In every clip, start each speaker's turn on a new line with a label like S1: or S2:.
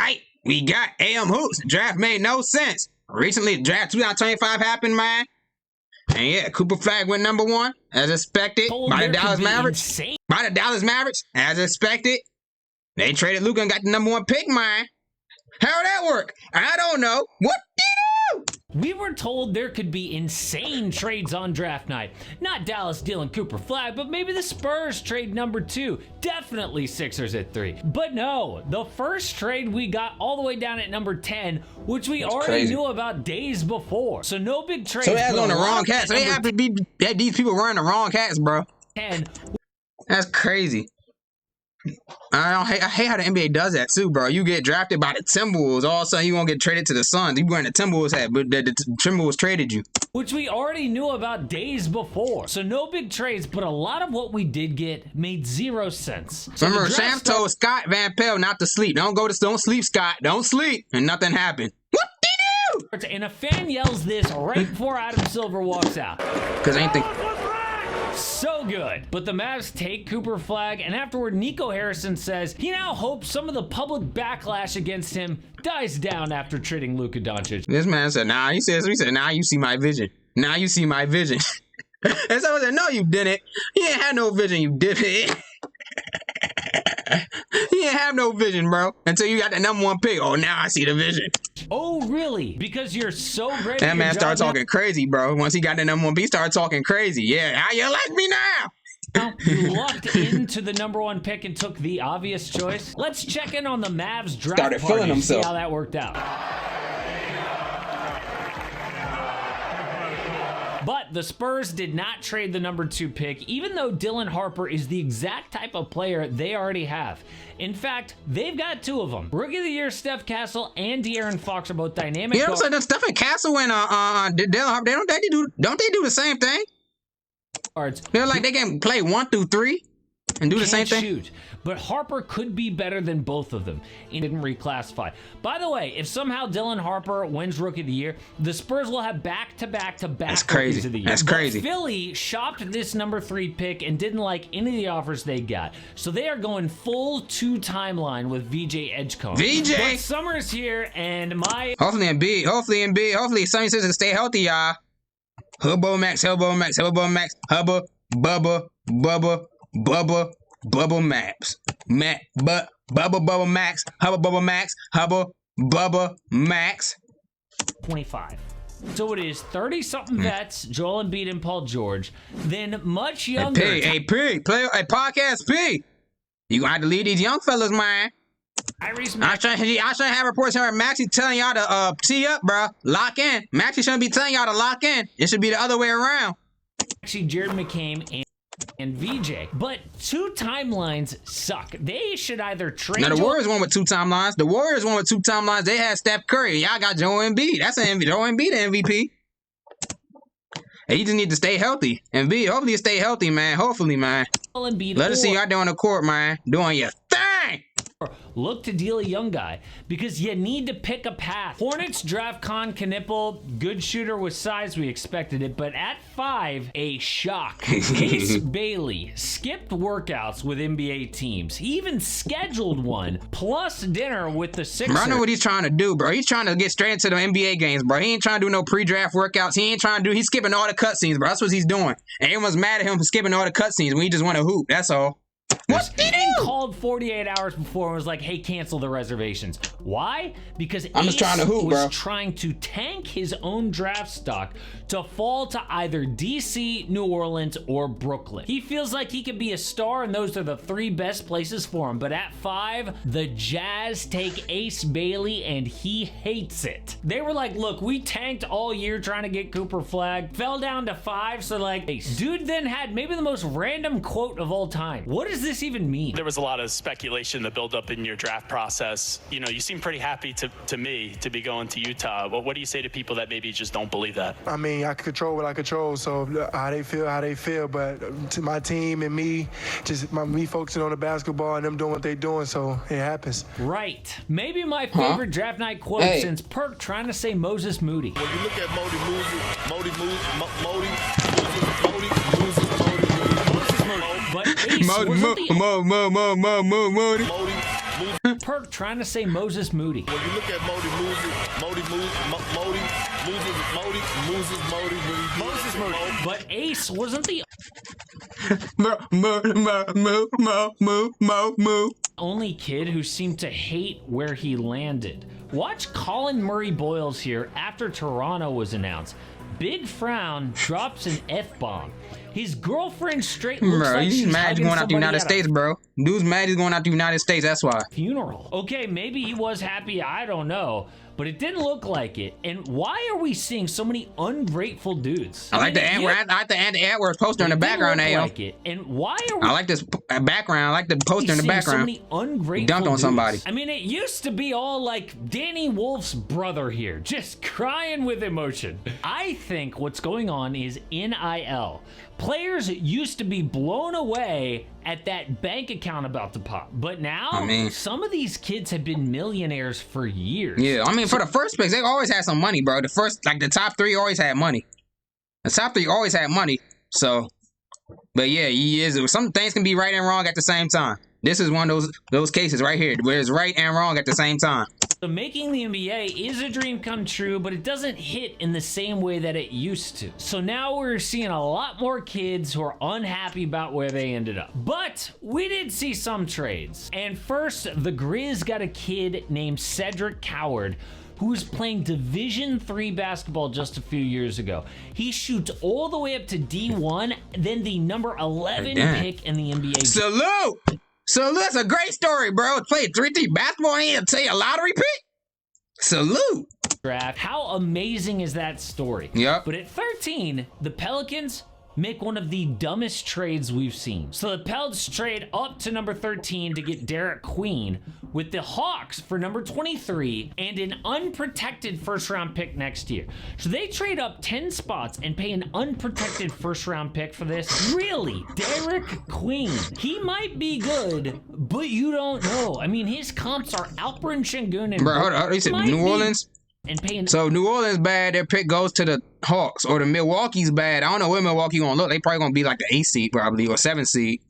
S1: Aight, we got AM Hoops. Draft made no sense. Recently, the draft 2025 happened, man. And yeah, Cooper Flag went #1, as expected, by the Dallas Mavericks. By the Dallas Mavericks, as expected. They traded Luka and got the #1 pick, man. How'd that work? I don't know. What did you do?
S2: We were told there could be insane trades on draft night. Not Dallas dealing Cooper Flag, but maybe the Spurs trade #2. Definitely Sixers at 3. But no, the first trade we got all the way down at #10, which we already knew about days before. So no big trades.
S1: So that's on the wrong cast. So they have to be these people wearing the wrong cats, bro.
S2: 10.
S1: That's crazy. I hate how the NBA does that too, bro. You get drafted by the Timberwolves, all of a sudden you won't get traded to the Suns. You wearing the Timberwolves hat, but the Timberwolves traded you.
S2: Which we already knew about days before. So no big trades, but a lot of what we did get made 0 sense. So
S1: remember, Shams told Scott Van Pelt not to sleep. Don't sleep, Scott. Don't sleep. And nothing happened. What did you do?
S2: And a fan yells this right before Adam Silver walks out.
S1: Because I ain't think...
S2: So good. But the Mavs take Cooper Flag, and afterward, Nico Harrison says he now hopes some of the public backlash against him dies down after trading Luka Doncic.
S1: This man said, nah, he said, nah, you see my vision. Now you see my vision. And so I said, no, you didn't. You didn't have no vision, you didn't. You didn't have no vision, bro, until you got the #1 pick. Oh, now I see the vision.
S2: Oh, really? Because you're so great.
S1: That man started talking crazy, bro. Once he got the #1 pick, he started talking crazy. Yeah, how you like me now?
S2: You lucked into the #1 pick and took the obvious choice. Let's check in on the Mavs draft
S1: started
S2: party
S1: feeling himself.
S2: See how that worked out. But the Spurs did not trade the #2 pick, even though Dylan Harper is the exact type of player they already have. In fact, they've got 2 of them. Rookie of the Year Steph Castle and De'Aaron Fox are both dynamic.
S1: You know what I'm saying? Steph and Castle and Dylan Harper, don't they do the same thing? They're like they can play 1 through 3 and do the same thing.
S2: Shoot. But Harper could be better than both of them. He didn't reclassify. By the way, if somehow Dylan Harper wins Rookie of the Year, the Spurs will have back-to-back-to-back Rookies of the Year.
S1: That's crazy.
S2: But Philly shopped this #3 pick and didn't like any of the offers they got. So they are going full 2 timeline with VJ Edgecombe.
S1: VJ!
S2: But summer is here, and
S1: Hopefully Sonny says to stay healthy, y'all. Hubba Max, Hubba Max, Hubba Max, Hubba, Bubba, Bubba, Bubba, Bubba Max, Bubba Max, Hubba Bubba Max, Hubba Bubba Max.
S2: 25. So it is 30-something vets, Joel Embiid and Paul George, then much younger.
S1: Hey, podcast P. You gonna have to lead these young fellas, man. I shouldn't have reports here. Maxie telling y'all to tee up, bro. Lock in. Maxie shouldn't be telling y'all to lock in. It should be the other way around.
S2: Actually, Jared McCain and VJ. But 2 timelines suck. They should either trade.
S1: Now, the Warriors won with 2 timelines. The Warriors won with 2 timelines. They had Steph Curry. Y'all got Joel Embiid. That's an MVP. Joel Embiid, the MVP. Hey, you just need to stay healthy. Embiid, hopefully you stay healthy, man. Hopefully, man. Let us see you out there on the court, man. Doing your thing.
S2: Look to deal a young guy because you need to pick a path. Hornets draft Con Knipple, good shooter with size, we expected it, but at 5, a shock. Ace Bailey skipped workouts with NBA teams. He even scheduled one, plus dinner with the Sixers.
S1: Bro, I know what he's trying to do, bro. He's trying to get straight into the NBA games, bro. He ain't trying to do no pre-draft workouts. He's skipping all the cutscenes, bro. That's what he's doing. And everyone's mad at him for skipping all the cutscenes when he just want to hoop. That's all. What did he do?
S2: Called 48 hours before and was like, hey, cancel the reservations. Why? Because
S1: I'm just trying to hoop,
S2: was
S1: bro.
S2: trying to tank his own draft stock to fall to either DC, New Orleans, or Brooklyn. He feels like he could be a star, and those are the 3 best places for him. But at 5, the Jazz take Ace Bailey, and he hates it. They were like, look, we tanked all year trying to get Cooper Flag, fell down to 5, so like, Ace. Dude then had maybe the most random quote of all time. What does this even mean?
S3: There was a lot of speculation that built up in your draft process. You know, you seem pretty happy to me to be going to Utah. What do you say to people that maybe just don't believe that?
S4: I mean, I control what I control, so how they feel. But to my team and me, me focusing on the basketball and them doing what they doing, so it happens.
S2: Right. Maybe my favorite draft night quote since Perk trying to say Moses Moody.
S5: When you look at Modi
S2: But Ace wasn't the Perk trying to say Moses Moody.
S5: When you look at Moses Moody.
S2: But Ace wasn't the only kid who seemed to hate where he landed. Watch Colin Murray Boyles here after Toronto was announced. Big frown, drops an F-bomb. His girlfriend straight looks
S1: bro,
S2: like
S1: he's
S2: she's
S1: mad he's going out the United States, bro. Dude's mad he's going out the United States, that's why.
S2: Funeral. Okay, maybe he was happy, I don't know. But it didn't look like it. And why are we seeing so many ungrateful dudes?
S1: I like the Anthony Edwards poster in the background, Ayo.
S2: Like it. And why are we
S1: I like this background. I like the poster in the background.
S2: so many ungrateful
S1: Dunked on
S2: dudes?
S1: somebody.
S2: I mean, it used to be all like Danny Wolf's brother here, just crying with emotion. I think what's going on is NIL. Players used to be blown away at that bank account about to pop, but now some of these kids have been millionaires for years.
S1: Yeah, I mean, for the first place, they always had some money, bro. The top three always had money. The top three always had money. So, but yeah, he is. Some things can be right and wrong at the same time. This is one of those cases right here where it's right and wrong at the same time.
S2: So making the NBA is a dream come true, but it doesn't hit in the same way that it used to. So now we're seeing a lot more kids who are unhappy about where they ended up. But we did see some trades. And first, the Grizz got a kid named Cedric Coward, who was playing Division III basketball just a few years ago. He shoots all the way up to D1, then the number 11 pick in the NBA.
S1: Salute! So that's a great story, bro. Played 3-3 basketball and he'll tell you a lottery pick. Salute.
S2: Draft. How amazing is that story?
S1: Yep.
S2: But at 13, the Pelicans make one of the dumbest trades we've seen. So the Pels trade up to number 13 to get Derek Queen, with the Hawks for number 23 and an unprotected first-round pick next year. So they trade up 10 spots and pay an unprotected first-round pick for this? Really? Derek Queen. He might be good, but you don't know. I mean, his comps are Alperen Şengün and...
S1: Bro, hold on. You said New Orleans?
S2: And paying...
S1: So New Orleans bad, their pick goes to the Hawks, or the Milwaukee's bad. I don't know where Milwaukee gonna look. They probably gonna be like the 8th seed probably, or 7th seed.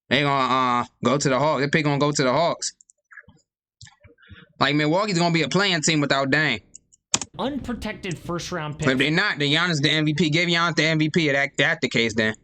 S1: They gonna go to the Hawks. Their pick gonna go to the Hawks. Like, Milwaukee's gonna be a playing team without Dame.
S2: Unprotected first-round pick.
S1: But if they're not, then Giannis the MVP. Give Giannis the MVP if that's the case then.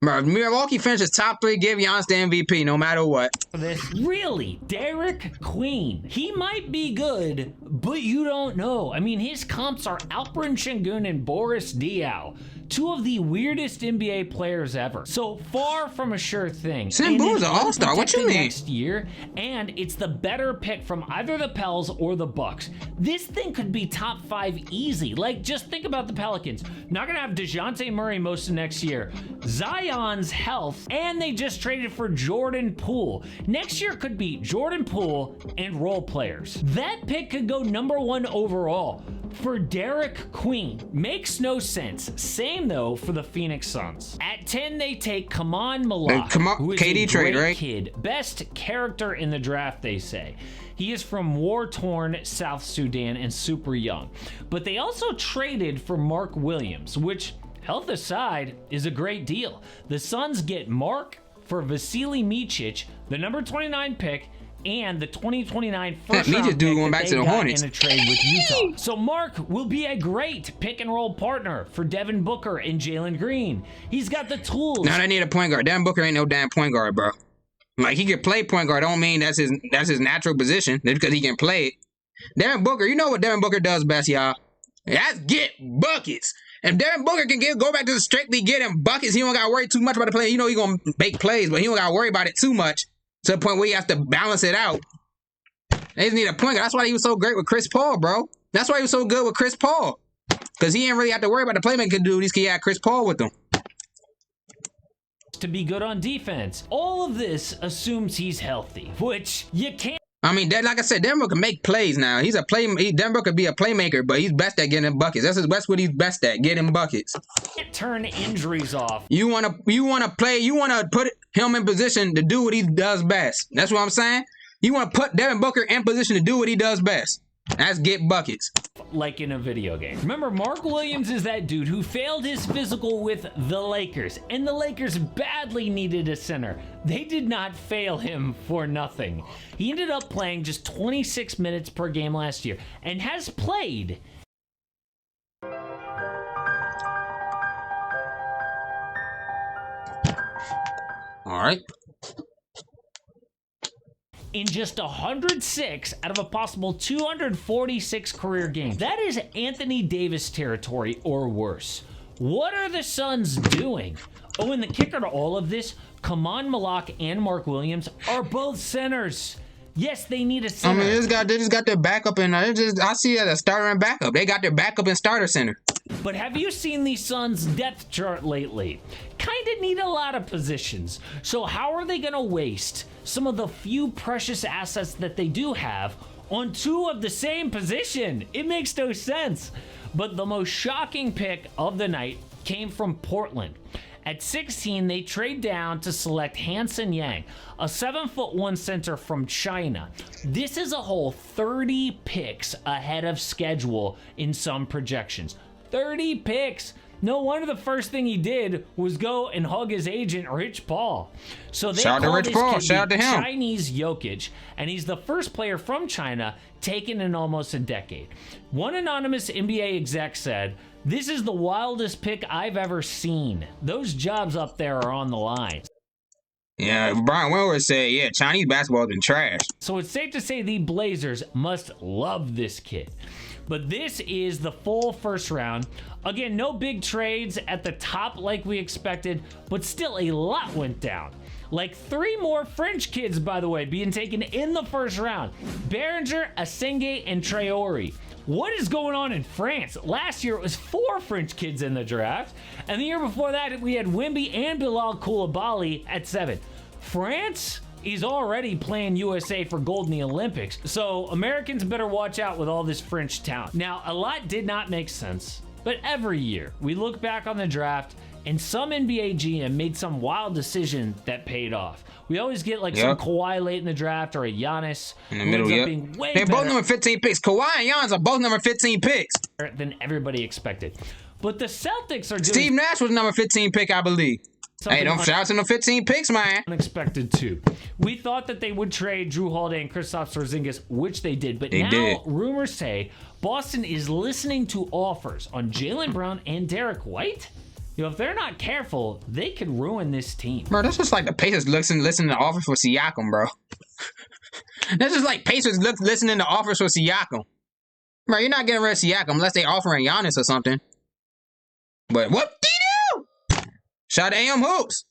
S1: Bro, if Milwaukee finishes top 3, give Giannis the MVP no matter what.
S2: This really, Derek Queen. He might be good, but you don't know. I mean, his comps are Alperen Şengün and Boris Diaw, two of the weirdest NBA players ever. So far from a sure thing.
S1: Sengun's an all-star. What you mean?
S2: Next year, and it's the better pick from either the Pels or the Bucks. This thing could be top 5 easy. Like, just think about the Pelicans. Not gonna have DeJounte Murray most of next year. Zion's health, and they just traded for Jordan Poole. Next year could be Jordan Poole and role players. That pick could go number 1 overall for Derek Queen. Makes no sense. Same though for the Phoenix Suns. At 10, they take Kaman Malak, who is
S1: KD
S2: a
S1: trade,
S2: great
S1: right?
S2: kid. Best character in the draft, they say. He is from war-torn South Sudan and super young. But they also traded for Mark Williams, which, health aside, is a great deal. The Suns get Mark for Vasily Micic, the number 29 pick, and the 2029 first round pick
S1: going back to the Hornets
S2: in a trade with Utah. So Mark will be a great pick and roll partner for Devin Booker and Jalen Green. He's got the tools.
S1: Now they need a point guard. Devin Booker ain't no damn point guard, bro. Like, he can play point guard. Don't mean that's his natural position just because he can play it. Devin Booker, you know what Devin Booker does best, y'all? That's get buckets. If Devin Booker can go back to strictly getting buckets, he don't got to worry too much about the play. You know he going to make plays, but he don't got to worry about it too much to the point where he has to balance it out. They just need a point guard. That's why he was so great with Chris Paul, bro. That's why he was so good with Chris Paul. Because he didn't really have to worry about the playmaking duties because he had Chris Paul with him.
S2: To be good on defense. All of this assumes he's healthy, which you can't.
S1: I mean, like I said, Denver can make plays now. Denver could be a playmaker, but he's best at getting buckets. That's what he's best at, getting buckets.
S2: Turn injuries off.
S1: You wanna put him in position to do what he does best. That's what I'm saying. You wanna put Devin Booker in position to do what he does best. That's get buckets.
S2: like in a video game. Remember, Mark Williams is that dude who failed his physical with the Lakers, and the Lakers badly needed a center. They did not fail him for nothing. He ended up playing just 26 minutes per game last year and has played
S1: All right.
S2: in just 106 out of a possible 246 career games. That is Anthony Davis territory or worse. What are the Suns doing? Oh, and the kicker to all of this, Kaman Malak and Mark Williams are both centers. Yes, they need a
S1: I
S2: center.
S1: mean, they just got their backup and I see it as a starter and backup. They got their backup and starter center.
S2: But have you seen the Suns' depth chart lately? Kinda need a lot of positions. So how are they gonna waste some of the few precious assets that they do have on two of the same position? It makes no sense. But the most shocking pick of the night came from Portland. At 16, they trade down to select Hansen Yang, a 7'1" center from China. This is a whole 30 picks ahead of schedule in some projections. 30 picks. No wonder the first thing he did was go and hug his agent, Rich Paul. So they
S1: Shout out to
S2: call
S1: Rich
S2: this
S1: Paul.
S2: kid
S1: Shout out
S2: the
S1: to him.
S2: Chinese Jokic, and he's the first player from China taken in almost a decade. One anonymous NBA exec said, "This is the wildest pick I've ever seen. Those jobs up there are on the line."
S1: Yeah, Brian Windhorst said, yeah, Chinese basketball's been trash.
S2: So it's safe to say the Blazers must love this kid. But this is the full first round. Again, no big trades at the top like we expected, but still a lot went down. Like 3 more French kids, by the way, being taken in the first round. Behringer, Asenge, and Traore. What is going on in France? Last year it was 4 French kids in the draft, and the year before that we had Wimby and Bilal Koulibaly at 7. France is already playing USA for gold in the Olympics, so Americans better watch out with all this French talent. Now, a lot did not make sense, but every year we look back on the draft and some NBA GM made some wild decision that paid off. We always get like some Kawhi late in the draft or a Giannis
S1: In the middle,
S2: who ends up being way
S1: they're both
S2: better
S1: number 15 picks. Kawhi and Giannis are both number 15 picks.
S2: than everybody expected. But the Celtics are doing
S1: Steve Nash was number 15 pick, I believe.
S2: something
S1: Hey, don't shout out to the 15 picks, man.
S2: unexpected too. We thought that they would trade Drew Holiday and Kristaps Porzingis, which they did. But
S1: They
S2: now
S1: did.
S2: rumors say Boston is listening to offers on Jaylen Brown and Derek White. You know, if they're not careful, they could ruin this team.
S1: Bro, that's just like the Pacers listening to offers for Siakam, bro. That's just like Pacers listening to offers for Siakam. Bro, you're not getting rid of Siakam unless they offering Giannis or something. But what do you do? Shout out to AM Hoops.